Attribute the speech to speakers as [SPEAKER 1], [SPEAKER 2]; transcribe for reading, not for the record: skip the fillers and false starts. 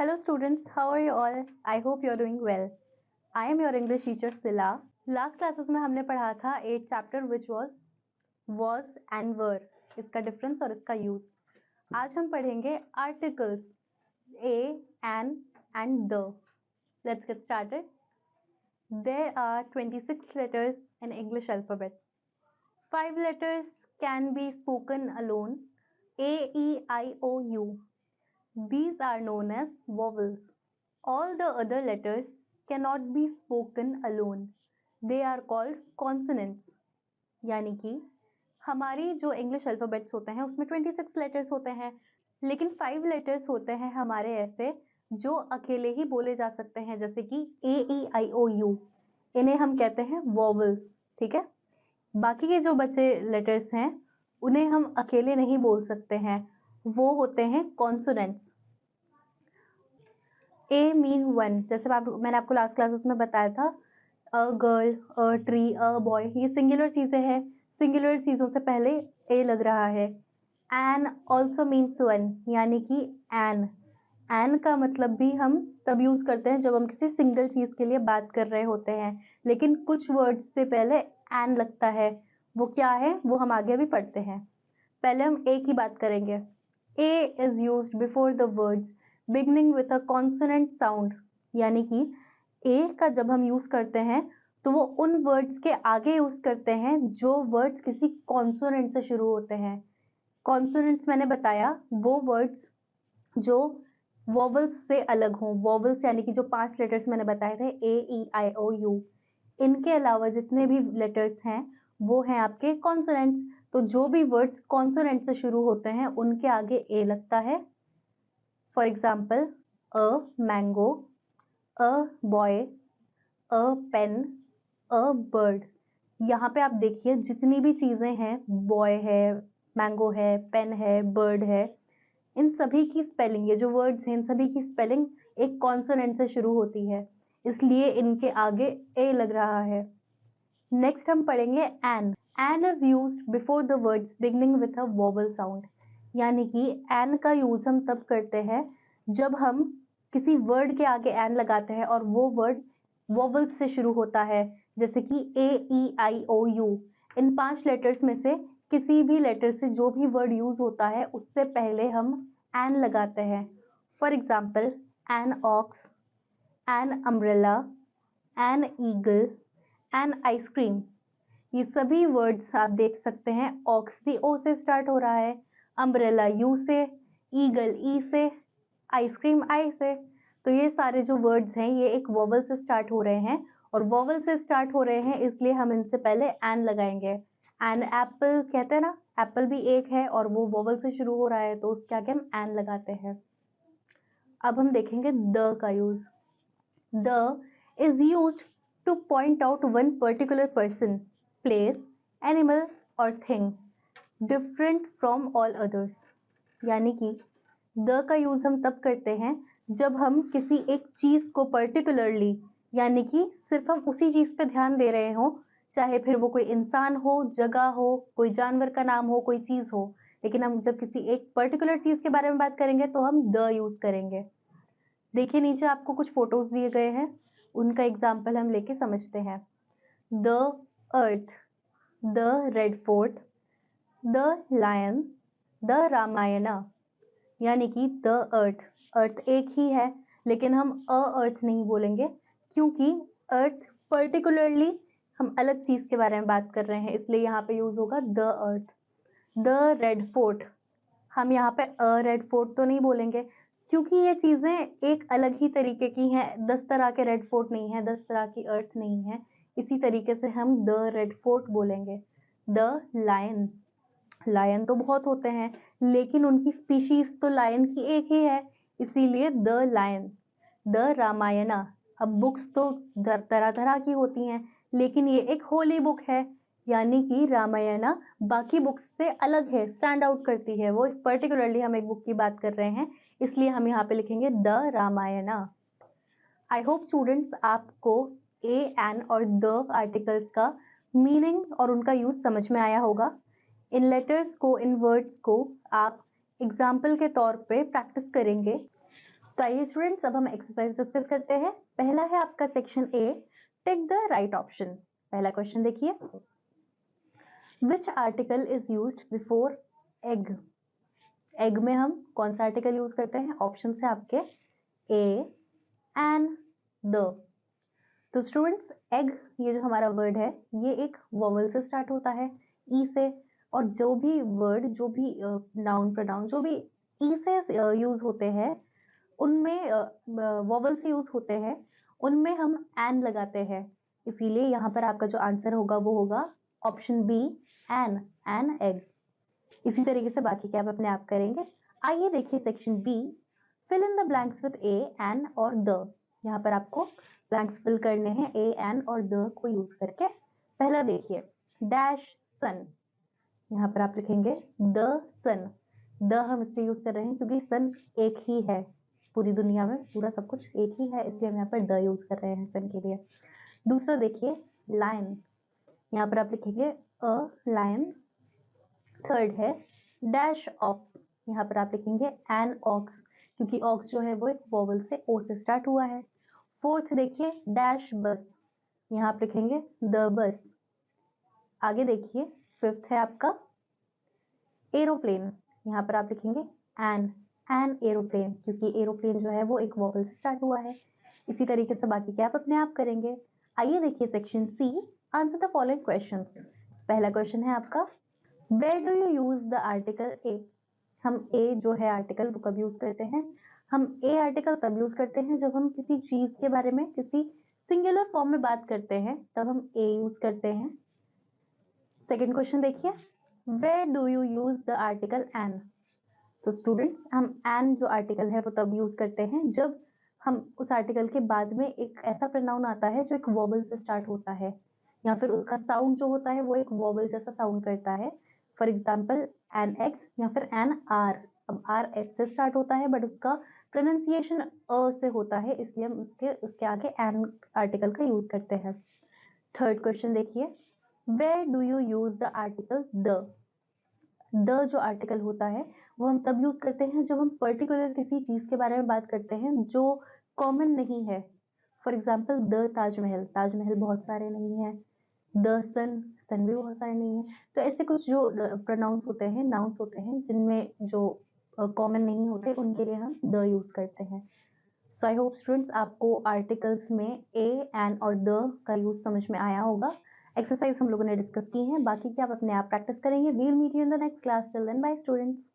[SPEAKER 1] Hello students, how are you all? I hope you're doing well. I am your English teacher Sila. Last classes में हमने पढ़ा था 8th chapter which was and were, इसका difference और इसका use. आज हम पढ़ेंगे articles a, an and the. Let's get started. There are 26 letters in English alphabet. 5 letters can be spoken alone. A, E, I, O, U. These are known as vowels. All the other letters cannot be spoken alone. They are called consonants. यानी कि हमारी जो English alphabets होते हैं उसमें 26 letters होते हैं, लेकिन 5 लेटर्स होते हैं हमारे ऐसे जो अकेले ही बोले जा सकते हैं, जैसे कि ए, ई, आई, ओ, यू. इन्हें हम कहते हैं वॉवल्स. ठीक है. बाकी के जो बचे लेटर्स हैं उन्हें हम अकेले नहीं बोल सकते हैं, वो होते हैं कॉन्सोनेंट्स. ए मीन वन, जैसे मैंने आपको लास्ट क्लासेस में बताया था, a girl, a tree, a boy, ये सिंगुलर चीज़ें हैं. सिंगुलर चीज़ों से पहले ए लग रहा है. एन ऑल्सो मीन्स वन, यानी कि एन. एन का मतलब भी हम तब यूज़ करते हैं जब हम किसी सिंगल चीज़ के लिए बात कर रहे होते हैं, लेकिन कुछ वर्ड्स से पहले एन लगता है. वो क्या है वो हम आगे भी पढ़ते हैं. पहले हम ए की बात करेंगे. A is used before the words beginning with a consonant sound, यानी कि ए का जब हम यूज करते हैं तो वो उन वर्ड्स के आगे यूज करते हैं जो वर्ड्स किसी कॉन्सोनेंट से शुरू होते हैं. कॉन्सोनेंट्स मैंने बताया वो वर्ड्स जो वॉवल्स से अलग हों. वॉवल्स यानी कि जो 5 लेटर्स मैंने बताए थे, ए, ई, आई, ओ, यू. इनके अलावा जितने भी लेटर्स हैं वो हैं आपके कॉन्सोनेंट्स. तो जो भी वर्ड्स कॉन्सोनेंट से शुरू होते हैं उनके आगे ए लगता है. For example, a mango, a boy, a pen, a bird. यहाँ पे आप देखिए जितनी भी चीज़ें हैं, बॉय है, मैंगो है, पेन है, बर्ड है, इन सभी की स्पेलिंग, ये जो वर्ड्स हैं इन सभी की स्पेलिंग एक कॉन्सोनेंट से शुरू होती है, इसलिए इनके आगे ए लग रहा है. नेक्स्ट हम पढ़ेंगे an. An is used before the words beginning with a vowel sound, यानी कि एन का यूज हम तब करते हैं जब हम किसी वर्ड के आगे एन लगाते हैं और वो वर्ड वोवल्स से शुरू होता है, जैसे कि ए, ई, आई, ओ, यू. इन 5 लेटर्स में से किसी भी लेटर से जो भी वर्ड यूज होता है उससे पहले हम एन लगाते हैं. For example, an ox, an umbrella, an eagle, an ice cream. ये सभी वर्ड्स आप देख सकते हैं, ऑक्स भी ओ से स्टार्ट हो रहा है, अम्ब्रेला यू से, ईगल ई से, आइसक्रीम आई से. तो ये सारे जो वर्ड्स हैं ये एक वोवल से स्टार्ट हो रहे हैं, और वोवल से स्टार्ट हो रहे हैं इसलिए हम इनसे पहले एन लगाएंगे. एन एप्पल कहते हैं ना, एप्पल भी एक है और वो वोवल से शुरू हो रहा है तो उसके आगे हम एन लगाते हैं. अब हम देखेंगे द का use. The is used to point out one particular person, place, animal और thing different from all others. यानी कि द का यूज हम तब करते हैं जब हम किसी एक चीज को पर्टिकुलरली, यानी कि सिर्फ हम उसी चीज पे ध्यान दे रहे हो, चाहे फिर वो कोई इंसान हो, जगह हो, कोई जानवर का नाम हो, कोई चीज हो, लेकिन हम जब किसी एक पर्टिकुलर चीज के बारे में बात करेंगे तो हम द यूज करेंगे. देखिए नीचे आपको कुछ फोटोज दिए गए हैं, उनका एग्जाम्पल हम लेके समझते हैं. The earth, the Red Fort, the lion, the Ramayana. यानी कि द अर्थ, अर्थ एक ही है लेकिन हम अ अर्थ नहीं बोलेंगे, क्योंकि अर्थ पर्टिकुलरली हम अलग चीज के बारे में बात कर रहे हैं, इसलिए यहाँ पे यूज होगा the earth. The Red fort, हम यहाँ पे अ रेड फोर्ट तो नहीं बोलेंगे, क्योंकि ये चीजें एक अलग ही तरीके की हैं. 10 तरह के रेड फोर्ट नहीं है, 10 तरह की अर्थ नहीं है, इसी तरीके से हम द रेड फोर्ट बोलेंगे. द लायन, लायन तो बहुत होते हैं लेकिन उनकी स्पीशीज तो लायन की एक ही है, इसीलिए द लायन. द रामायणा, अब बुक्स तो तरह तरह की होती हैं लेकिन ये एक होली बुक है, यानी कि रामायणा बाकी बुक्स से अलग है, स्टैंड आउट करती है, वो पर्टिकुलरली हम एक बुक की बात कर रहे हैं, इसलिए हम यहाँ पे लिखेंगे the Ramayana. I hope students आपको ए, एन और द आर्टिकल्स का मीनिंग और उनका यूज समझ में आया होगा. इन लेटर्स को, इन वर्ड्स को आप एग्जाम्पल के तौर पे प्रैक्टिस करेंगे तो आइए स्टूडेंट्स, अब हम एक्सरसाइज डिस्कस करते हैं। पहला है आपका section A, tick the right option. पहला क्वेश्चन देखिए, which article is used before egg. Egg में हम कौन सा आर्टिकल यूज करते हैं? ऑप्शन है आपके ए, एन, द। तो स्टूडेंट्स, एग ये जो हमारा वर्ड है ये एक वोवल से स्टार्ट होता है, ई से, और जो भी वर्ड, जो भी नाउन प्रोनाउन जो भी ई से यूज होते हैं उनमें वोवल से यूज होते हैं, उनमें हम एन लगाते हैं। इसीलिए यहाँ पर आपका जो आंसर होगा वो होगा option B, an, an egg. इसी तरीके से बाकी क्या आप अपने आप करेंगे। आइए देखिए section B, fill in the blanks with a, an और द। यहाँ पर आपको ब्लैंक्स फिल करने हैं ए, एन और द को यूज करके। पहला देखिए, डैश सन। यहाँ पर आप लिखेंगे द सन। द हम इसलिए यूज कर रहे हैं क्योंकि सन एक ही है पूरी दुनिया में, पूरा सब कुछ एक ही है, इसलिए हम यहाँ पर द यूज कर रहे हैं सन के लिए। दूसरा देखिए, लायन। यहाँ पर आप लिखेंगे अ लायन। थर्ड है डैश ऑक्स। यहाँ पर आप लिखेंगे एन ऑक्स, क्योंकि ऑक्स जो है वो एक वोवल से ओ से स्टार्ट हुआ है। फोर्थ देखिए, डैश बस। यहाँ आप लिखेंगे द बस। आगे देखिए, फिफ्थ है आपका एरोप्लेन। यहाँ पर आप लिखेंगे एन एरोप्लेन, क्योंकि एरोप्लेन जो है वो एक वोवल से स्टार्ट हुआ है। इसी तरीके से बाकी क्या आप अपने आप करेंगे। आइए देखिए section C, answer the following questions. पहला क्वेश्चन है आपका, where do you use the article a. हम ए जो है आर्टिकल वो कब यूज करते हैं? हम ए आर्टिकल तब यूज करते हैं जब हम किसी चीज के बारे में किसी सिंगुलर फॉर्म में बात करते हैं, तब हम ए यूज करते हैं। सेकेंड क्वेश्चन देखिए, where do you use the article an. तो स्टूडेंट्स, हम एन जो आर्टिकल है वो तब यूज करते हैं जब हम उस आर्टिकल के बाद में एक ऐसा प्रोनाउन आता है जो एक वोवल से स्टार्ट होता है, या फिर उसका साउंड जो होता है वो एक वोवल जैसा साउंड करता है। फॉर एग्जाम्पल एन एक्स या फिर एन आर। अब आर एच से स्टार्ट होता है बट उसका प्रोनाउंसिएशन अ से होता है, इसलिए हम उसके आगे एन आर्टिकल का यूज करते हैं। थर्ड क्वेश्चन देखिए, where do you use the article the. The जो आर्टिकल होता है वो हम तब यूज करते हैं जब हम पर्टिकुलर किसी चीज के बारे में बात करते हैं जो कॉमन नहीं है। For example the Taj Mahal. Taj Mahal बहुत सारे नहीं है। द सन, सन भी बहुत सारे नहीं है। तो ऐसे कुछ जो प्रोनाउंस होते हैं, नाउंस होते हैं, जिनमें जो कॉमन नहीं होते, उनके लिए हम द यूज करते हैं। सो आई होप स्टूडेंट्स आपको आर्टिकल्स में ए, एन और द का यूज समझ में आया होगा। एक्सरसाइज हम लोगों ने डिस्कस की है, बाकी की आप अपने आप प्रैक्टिस करेंगे। We'll meet you in the next class. Till then bye students.